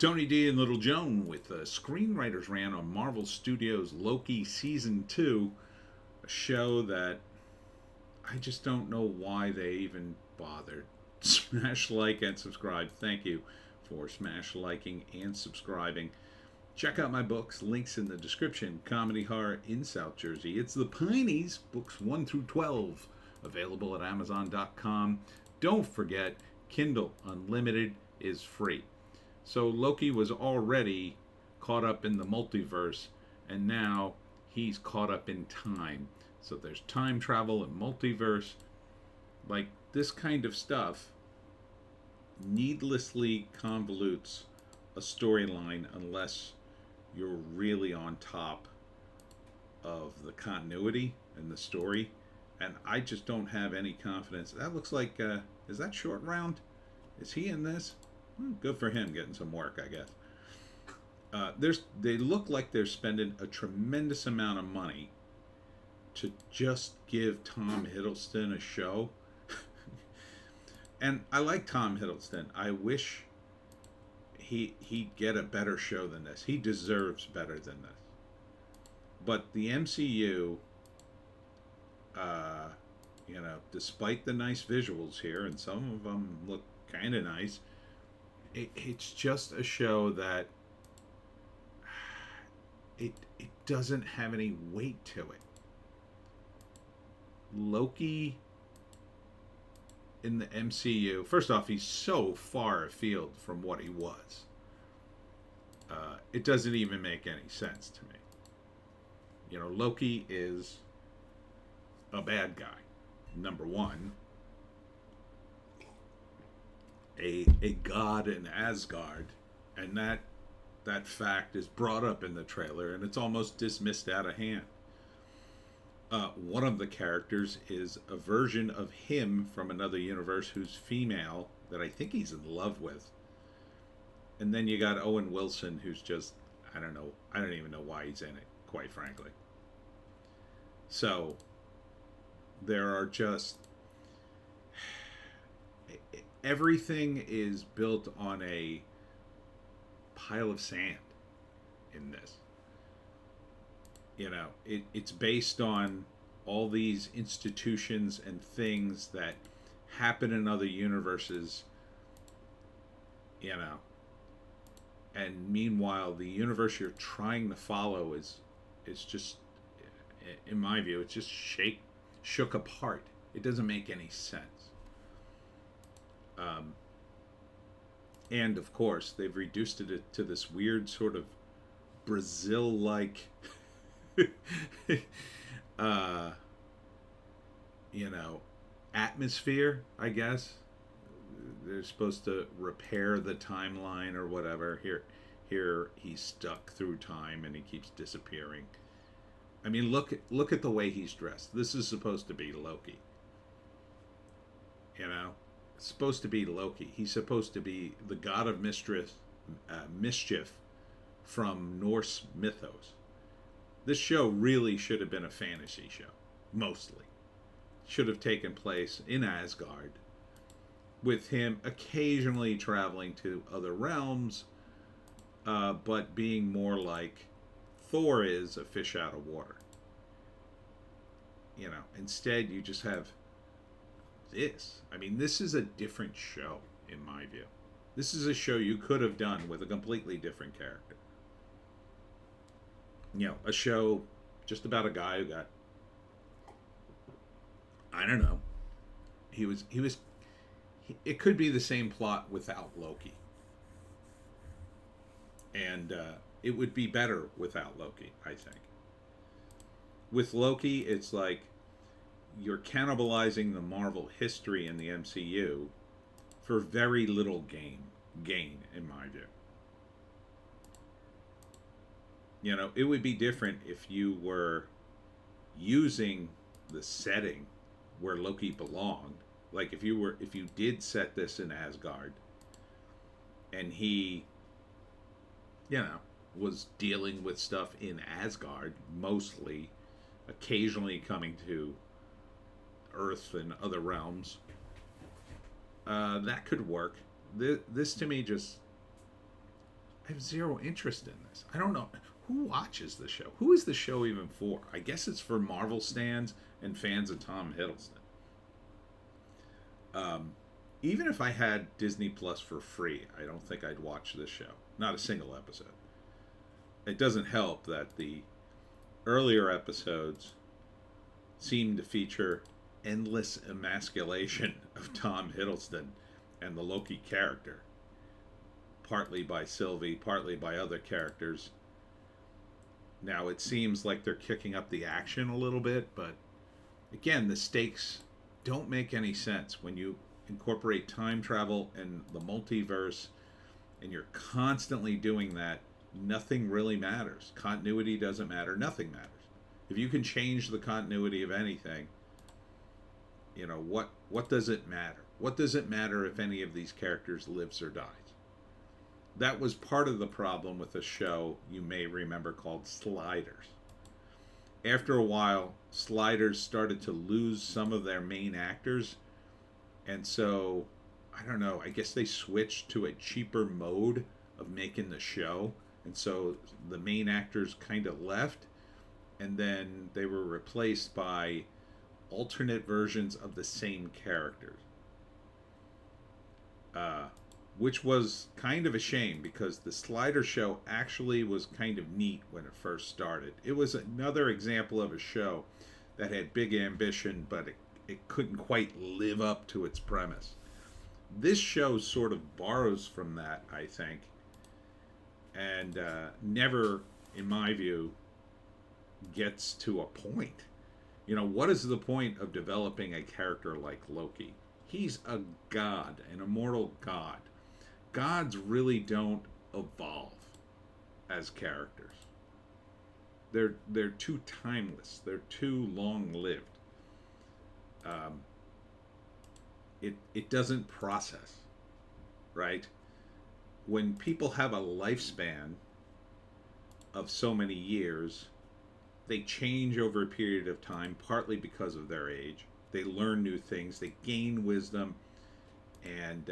Tony D and Little Joan with Screenwriters Rant on Marvel Studios' Loki Season 2, a show that I just don't know why they even bothered. Smash like and subscribe. Thank you for smash liking and subscribing. Check out my books, links in the description. Comedy Horror in South Jersey. It's the Pineys, books 1 through 12, available at Amazon.com. Don't forget, Kindle Unlimited is free. So Loki was already caught up in the multiverse, and now he's caught up in time. So there's time travel and multiverse. Like, this kind of stuff needlessly convolutes a storyline unless you're really on top of the continuity and the story. And I just don't have any confidence. That looks like, is that Short Round? Is he in this? Good for him getting some work, I guess. They look like they're spending a tremendous amount of money to just give Tom Hiddleston a show. And I like Tom Hiddleston. I wish he'd get a better show than this. He deserves better than this. But the MCU, despite the nice visuals here, and some of them look kind of nice, it's just a show that it doesn't have any weight to it. Loki in the MCU, first off, he's so far afield from what he was. It doesn't even make any sense to me. You know, Loki is a bad guy, number one. A god in Asgard, and that fact is brought up in the trailer, and it's almost dismissed out of hand. One of the characters is a version of him from another universe who's female that I think he's in love with. And then you got Owen Wilson, who's just, I don't know, I don't even know why he's in it, quite frankly. So there are just, everything is built on a pile of sand in this. You know, it's based on all these institutions and things that happen in other universes, you know. And meanwhile, the universe you're trying to follow is just, in my view, it's just shook apart. It doesn't make any sense. And of course, they've reduced it to this weird sort of Brazil-like, atmosphere, I guess. They're supposed to repair the timeline or whatever. Here he's stuck through time and he keeps disappearing. I mean, look at the way he's dressed. This is supposed to be Loki. You know? It's supposed to be Loki. He's supposed to be the god of mischief from Norse mythos. This show really should have been a fantasy show, mostly. Should have taken place in Asgard, with him occasionally traveling to other realms, but being more like Thor is, a fish out of water. You know, instead you just have this. I mean, this is a different show, in my view. This is a show you could have done with a completely different character. You know, a show just about a guy who got, I don't know, it could be the same plot without Loki. And it would be better without Loki, I think. With Loki, it's like you're cannibalizing the Marvel history in the MCU for very little gain, in my view. You know, it would be different if you were using the setting where Loki belonged. Like if you did set this in Asgard and he, was dealing with stuff in Asgard mostly, occasionally coming to Earth and other realms, that could work. This to me just, have zero interest in this. I don't know who watches the show. Who is the show even for? I guess it's for Marvel stands and fans of Tom Hiddleston. Even if I had Disney Plus for free, I don't think I'd watch this show. Not a single episode. It doesn't help that the earlier episodes seem to feature endless emasculation of Tom Hiddleston and the Loki character. Partly by Sylvie, partly by other characters. Now, it seems like they're kicking up the action a little bit, but again, the stakes don't make any sense when you incorporate time travel and the multiverse, and you're constantly doing that. Nothing really matters. Continuity doesn't matter. Nothing matters. If you can change the continuity of anything, you know, what does it matter? What does it matter if any of these characters lives or dies? That was part of the problem with a show you may remember called Sliders. After a while, Sliders started to lose some of their main actors, and so, I don't know, I guess they switched to a cheaper mode of making the show, and so the main actors kind of left, and then they were replaced by alternate versions of the same characters. Which was kind of a shame, because the Slider show actually was kind of neat when it first started. It was another example of a show that had big ambition, but it couldn't quite live up to its premise. This show sort of borrows from that, I think, and never, in my view, gets to a point. You know, what is the point of developing a character like Loki? He's a god, an immortal god. Gods really don't evolve as characters. They're too timeless. They're too long-lived. It doesn't process, right? When people have a lifespan of so many years, they change over a period of time, partly because of their age. They learn new things. They gain wisdom, and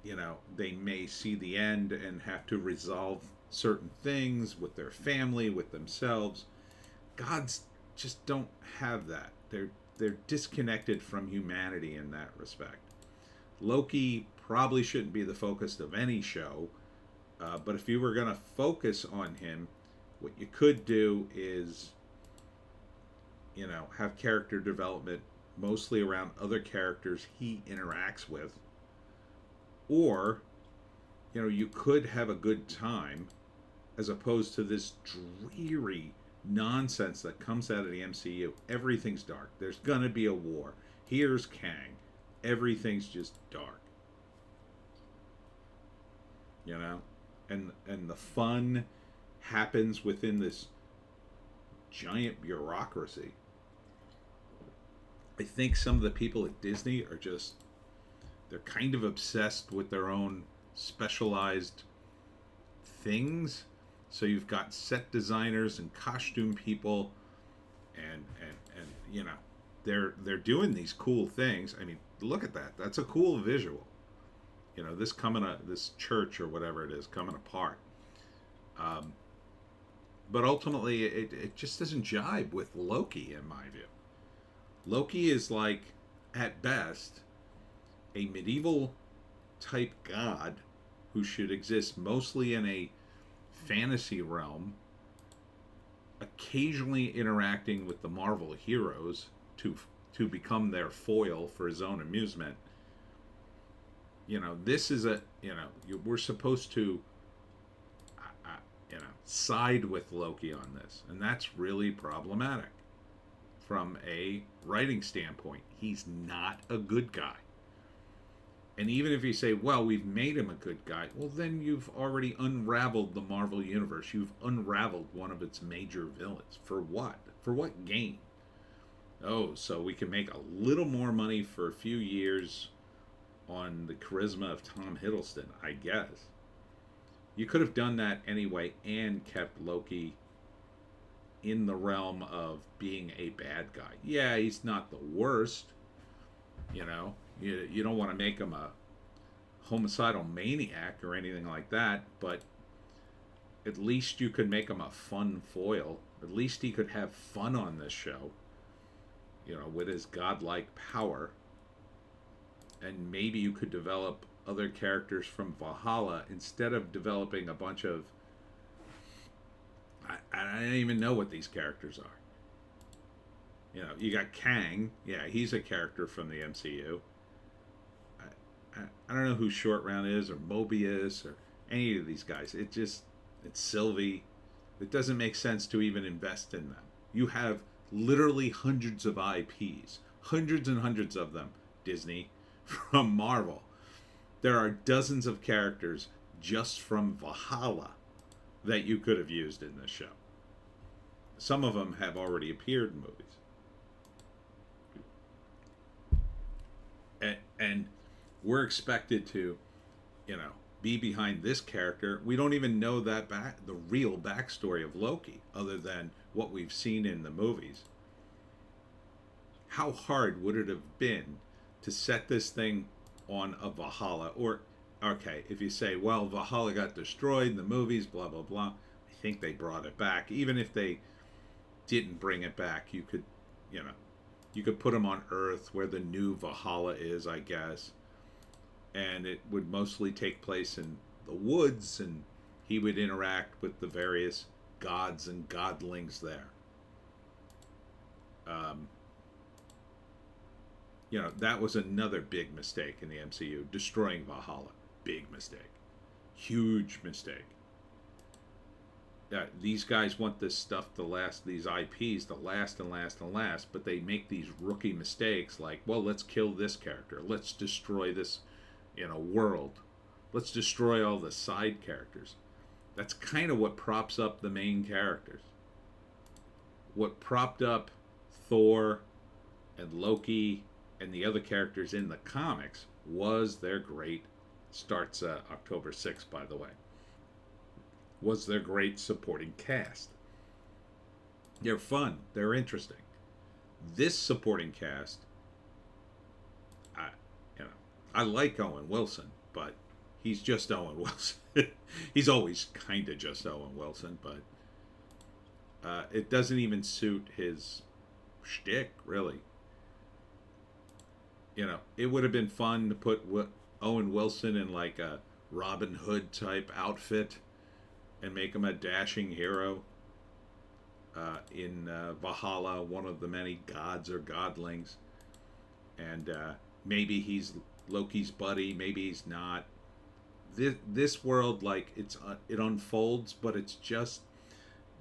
you know, they may see the end and have to resolve certain things with their family, with themselves. Gods just don't have that. They're disconnected from humanity in that respect. Loki probably shouldn't be the focus of any show, but if you were going to focus on him, what you could do is, you know, have character development mostly around other characters he interacts with. Or, you know, you could have a good time as opposed to this dreary nonsense that comes out of the MCU. Everything's dark. There's going to be a war. Here's Kang. Everything's just dark. You know? And the fun happens within this giant bureaucracy. I think some of the people at Disney are just, they're kind of obsessed with their own specialized things. So you've got set designers and costume people, and you know, they're doing these cool things. I mean, look at that. That's a cool visual. You know, this church or whatever it is coming apart. But ultimately, it just doesn't jibe with Loki, in my view. Loki is like, at best, a medieval type god who should exist mostly in a fantasy realm, occasionally interacting with the Marvel heroes to become their foil for his own amusement. You know, this is we're supposed to side with Loki on this, and that's really problematic from a writing standpoint. He's not a good guy. And even if you say, well, we've made him a good guy, well, then you've already unraveled the Marvel Universe. You've unraveled one of its major villains. For what? For what gain? Oh, so we can make a little more money for a few years on the charisma of Tom Hiddleston, I guess. You could have done that anyway and kept Loki in the realm of being a bad guy. Yeah, he's not the worst, you know. You don't want to make him a homicidal maniac or anything like that, but At least you could make him a fun foil. At least he could have fun on this show, with his godlike power. And maybe you could develop other characters from Valhalla instead of developing a bunch of. I don't even know what these characters are. You got Kang. Yeah, he's a character from the MCU. I don't know who Short Round is, or Mobius, or any of these guys. It's Sylvie. It doesn't make sense to even invest in them. You have literally hundreds of IPs, hundreds and hundreds of them, Disney, from Marvel. There are dozens of characters just from Valhalla that you could have used in this show. Some of them have already appeared in movies. And we're expected to, be behind this character. We don't even know the real backstory of Loki, other than what we've seen in the movies. How hard would it have been to set this thing on a Valhalla? Or, okay, if you say, well, Valhalla got destroyed in the movies, blah, blah, blah. I think they brought it back. Even if they didn't bring it back, you could put him on Earth where the new Valhalla is, I guess. And it would mostly take place in the woods, and he would interact with the various gods and godlings there. That was another big mistake in the MCU, destroying Valhalla. Big mistake. Huge mistake. These guys want this stuff to last, these IPs to last and last and last, but they make these rookie mistakes like, well, let's kill this character. Let's destroy this, world. Let's destroy all the side characters. That's kind of what props up the main characters. What propped up Thor and Loki and the other characters in the comics was their great, starts October 6th, by the way, was their great supporting cast. They're fun. They're interesting. This supporting cast, I like Owen Wilson, but he's just Owen Wilson. He's always kind of just Owen Wilson, but it doesn't even suit his shtick, really. It would have been fun to put Owen Wilson in like a Robin Hood type outfit and make him a dashing hero in Valhalla, one of the many gods or godlings. And maybe he's Loki's buddy, maybe he's not. This world, like, it unfolds, but it's just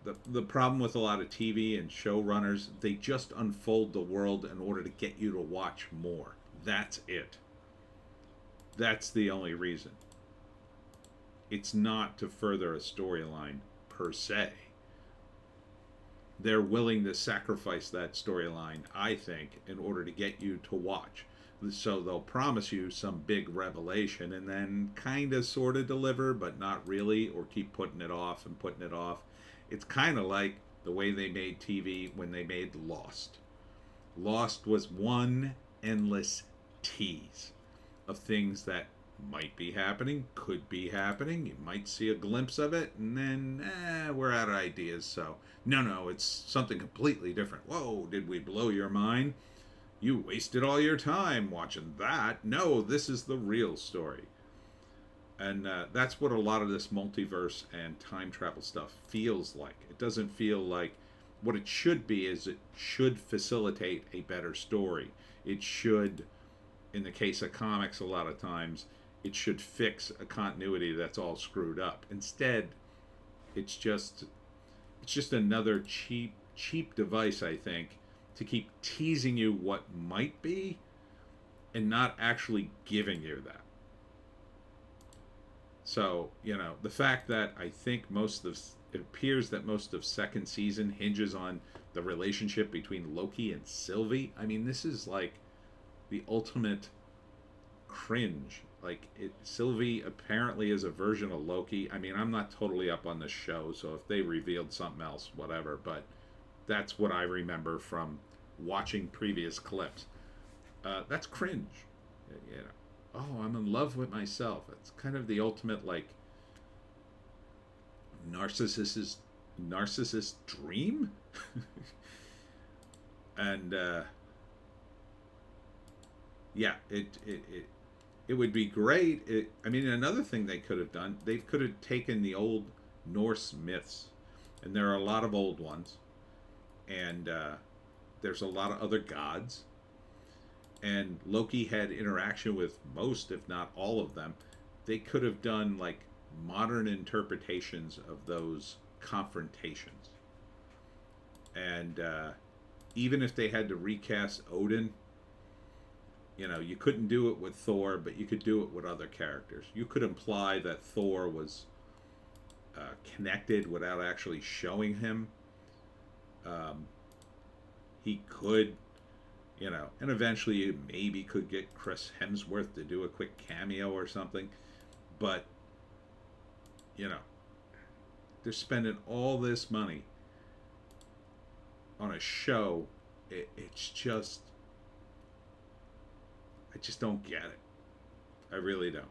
the problem with a lot of TV and showrunners. They just unfold the world in order to get you to watch more. That's it. That's the only reason. It's not to further a storyline per se. They're willing to sacrifice that storyline, I think, in order to get you to watch. So they'll promise you some big revelation and then kind of sort of deliver, but not really, or keep putting it off and putting it off. It's kind of like the way they made TV when they made Lost. Lost was one endless tease of things that might be happening, could be happening. You might see a glimpse of it, and then, we're out of ideas. So, no, it's something completely different. Whoa, did we blow your mind? You wasted all your time watching that. No, this is the real story. And that's what a lot of this multiverse and time travel stuff feels like. It doesn't feel like what it should be. Is it should facilitate a better story. It should, in the case of comics, a lot of times, it should fix a continuity that's all screwed up. Instead, it's just another cheap device, I think, to keep teasing you what might be and not actually giving you that. So, the fact that I think it appears that most of second season hinges on the relationship between Loki and Sylvie. I mean, this is like the ultimate cringe. Like, Sylvie apparently is a version of Loki. I mean, I'm not totally up on the show, so if they revealed something else, whatever, but that's what I remember from watching previous clips. That's cringe. Oh, I'm in love with myself. It's kind of the ultimate, like, narcissist's dream. And yeah, it would be great. I mean, another thing they could have done, they could have taken the old Norse myths, and there are a lot of old ones, and there's a lot of other gods, and Loki had interaction with most, if not all of them. They could have done like modern interpretations of those confrontations, and even if they had to recast Odin, you know, you couldn't do it with Thor, but you could do it with other characters. You could imply that Thor was connected without actually showing him. He could, you know, and eventually you maybe could get Chris Hemsworth to do a quick cameo or something. But, you know, they're spending all this money on a show. It's just, I just don't get it. I really don't.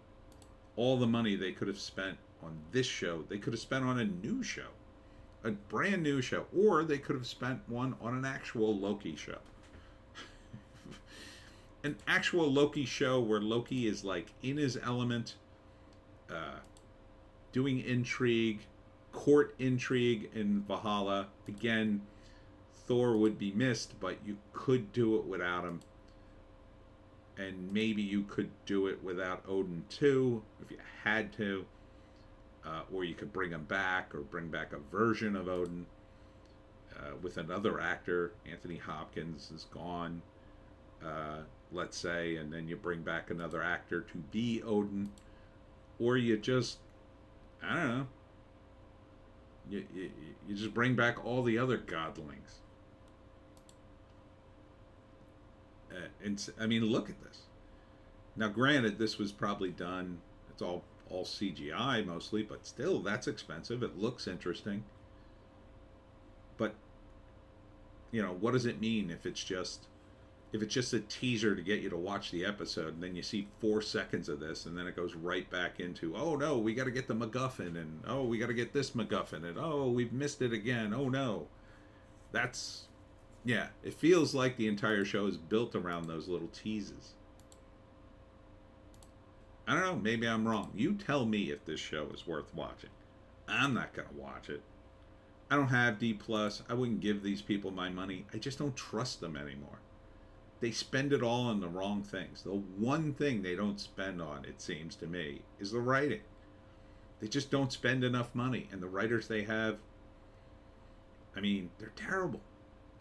All the money they could have spent on this show, they could have spent on a new show, a brand new show, or they could have spent one on an actual Loki show. An actual Loki show where Loki is like in his element, doing intrigue, court intrigue in Valhalla. Again, Thor would be missed, but you could do it without him. And maybe you could do it without Odin too, if you had to. Or you could bring him back, or bring back a version of Odin with another actor. Anthony Hopkins is gone, let's say, and then you bring back another actor to be Odin. Or you just, I don't know, you just bring back all the other godlings. And I mean, look at this. Now, granted, this was probably done, it's all CGI mostly, but still, that's expensive. It looks interesting. But, you know, what does it mean if it's just a teaser to get you to watch the episode, and then you see 4 seconds of this, and then it goes right back into, oh no, we got to get the MacGuffin, and oh, we got to get this MacGuffin, and oh, we've missed it again, oh no. That's, yeah, it feels like the entire show is built around those little teases. I don't know, maybe I'm wrong. You tell me if this show is worth watching. I'm not going to watch it. I don't have D+. I wouldn't give these people my money. I just don't trust them anymore. They spend it all on the wrong things. The one thing they don't spend on, it seems to me, is the writing. They just don't spend enough money. And the writers they have, I mean, they're terrible.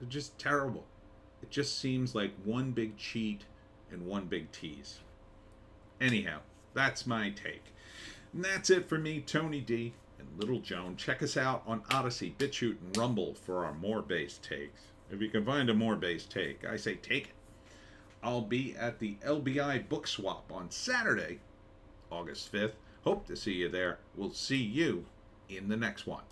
They're just terrible. It just seems like one big cheat and one big tease. Anyhow, that's my take. And that's it for me, Tony D and Little Joan. Check us out on Odysee, Bitchute, and Rumble for our more based takes. If you can find a more based take, I say take it. I'll be at the LBI Book Swap on Saturday, August 5th. Hope to see you there. We'll see you in the next one.